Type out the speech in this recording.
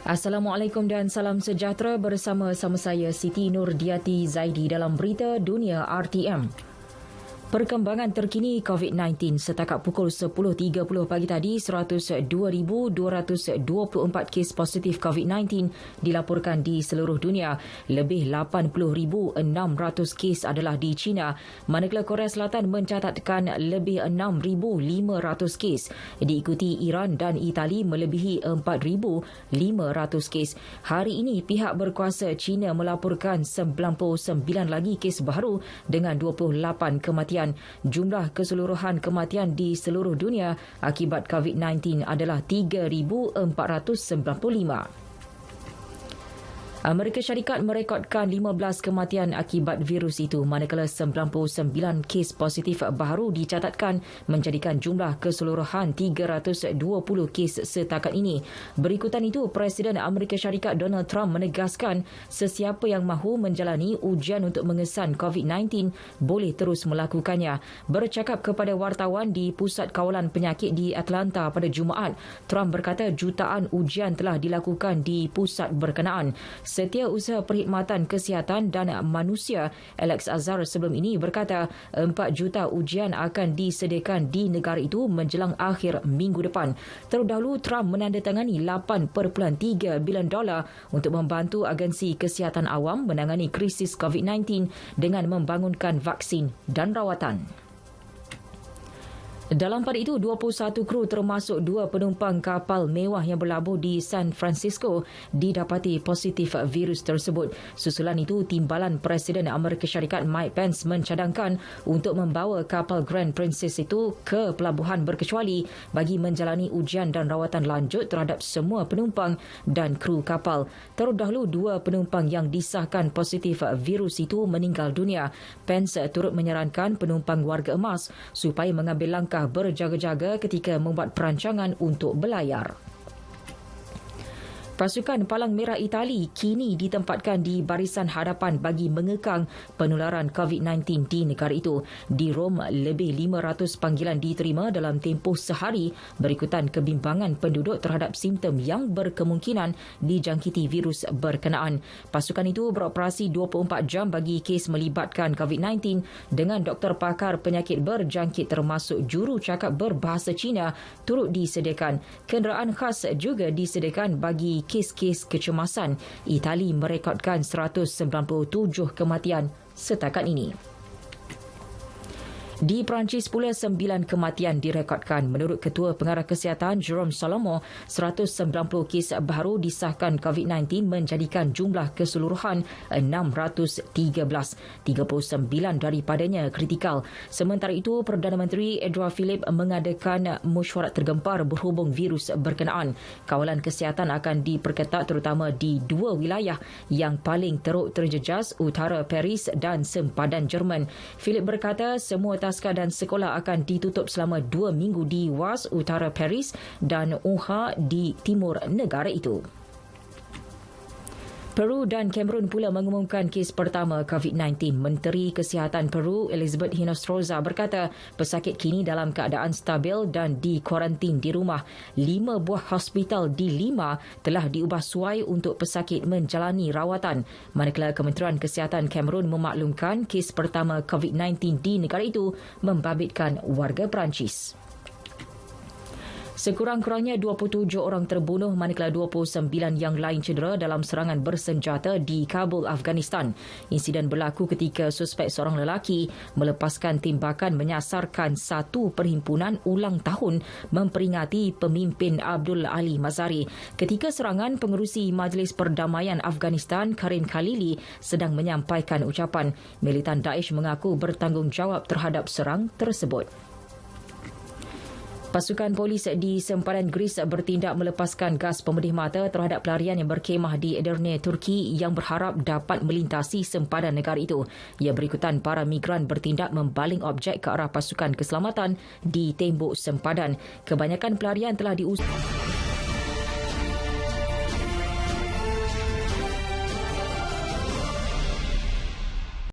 Assalamualaikum dan salam sejahtera bersama saya Siti Nurdiati Zaidi dalam Berita Dunia RTM. Perkembangan terkini COVID-19 setakat pukul 10.30 pagi tadi, 102,224 kes positif COVID-19 dilaporkan di seluruh dunia. Lebih 80,600 kes adalah di China, manakala Korea Selatan mencatatkan lebih 6,500 kes. Diikuti Iran dan Itali melebihi 4,500 kes. Hari ini, pihak berkuasa China melaporkan 99 lagi kes baru dengan 28 kematian. Jumlah keseluruhan kematian di seluruh dunia akibat COVID-19 adalah 3,495. Amerika Syarikat merekodkan 15 kematian akibat virus itu, manakala 99 kes positif baru dicatatkan menjadikan jumlah keseluruhan 320 kes setakat ini. Berikutan itu, Presiden Amerika Syarikat Donald Trump menegaskan sesiapa yang mahu menjalani ujian untuk mengesan COVID-19 boleh terus melakukannya. Bercakap kepada wartawan di Pusat Kawalan Penyakit di Atlanta pada Jumaat, Trump berkata jutaan ujian telah dilakukan di pusat berkenaan. Setiausaha Perkhidmatan Kesihatan dan Manusia Alex Azar sebelum ini berkata 4 juta ujian akan disediakan di negara itu menjelang akhir minggu depan. Terdahulu, Trump menandatangani $8.3 bilion untuk membantu agensi kesihatan awam menangani krisis COVID-19 dengan membangunkan vaksin dan rawatan. Dalam pada itu, 21 kru termasuk 2 penumpang kapal mewah yang berlabuh di San Francisco didapati positif virus tersebut. Susulan itu, timbalan Presiden Amerika Syarikat Mike Pence mencadangkan untuk membawa kapal Grand Princess itu ke pelabuhan berkecuali bagi menjalani ujian dan rawatan lanjut terhadap semua penumpang dan kru kapal. Terdahulu, 2 penumpang yang disahkan positif virus itu meninggal dunia. Pence turut menyarankan penumpang warga emas supaya mengambil langkah berjaga-jaga ketika membuat perancangan untuk berlayar. Pasukan Palang Merah Itali kini ditempatkan di barisan hadapan bagi mengekang penularan COVID-19 di negara itu. Di Rom, lebih 500 panggilan diterima dalam tempoh sehari berikutan kebimbangan penduduk terhadap simptom yang berkemungkinan dijangkiti virus berkenaan. Pasukan itu beroperasi 24 jam bagi kes melibatkan COVID-19 dengan doktor pakar penyakit berjangkit termasuk juru cakap berbahasa Cina turut disediakan. Kenderaan khas juga disediakan bagi kes-kes kecemasan. Itali merekodkan 197 kematian setakat ini. Di Perancis pula, 9 kematian direkodkan. Menurut Ketua Pengarah Kesihatan Jerome Salomo, 190 kes baru disahkan COVID-19 menjadikan jumlah keseluruhan 613. 39 daripadanya kritikal. Sementara itu, Perdana Menteri Edouard Philippe mengadakan mesyuarat tergempar berhubung virus berkenaan. Kawalan kesihatan akan diperketat terutama di 2 wilayah yang paling teruk terjejas, utara Paris dan sempadan Jerman. Philippe berkata semua taska dan sekolah akan ditutup selama 2 minggu di Was, utara Paris dan Uha di timur negara itu. Peru dan Cameroon pula mengumumkan kes pertama COVID-19. Menteri Kesihatan Peru, Elizabeth Hinostroza, berkata pesakit kini dalam keadaan stabil dan dikuarantin di rumah. 5 buah hospital di Lima telah diubah suai untuk pesakit menjalani rawatan. Manakala Kementerian Kesihatan Cameroon memaklumkan kes pertama COVID-19 di negara itu membabitkan warga Perancis. Sekurang-kurangnya 27 orang terbunuh manakala 29 yang lain cedera dalam serangan bersenjata di Kabul, Afghanistan. Insiden berlaku ketika suspek seorang lelaki melepaskan tembakan menyasarkan satu perhimpunan ulang tahun memperingati pemimpin Abdul Ali Mazari. Ketika serangan, pengerusi Majlis Perdamaian Afghanistan Karim Khalili sedang menyampaikan ucapan. Militan Daesh mengaku bertanggungjawab terhadap serang tersebut. Pasukan polis di sempadan Greece bertindak melepaskan gas pemedih mata terhadap pelarian yang berkemah di Edirne, Turki yang berharap dapat melintasi sempadan negara itu. Ia berikutan para migran bertindak membaling objek ke arah pasukan keselamatan di tembok sempadan. Kebanyakan pelarian telah diusir.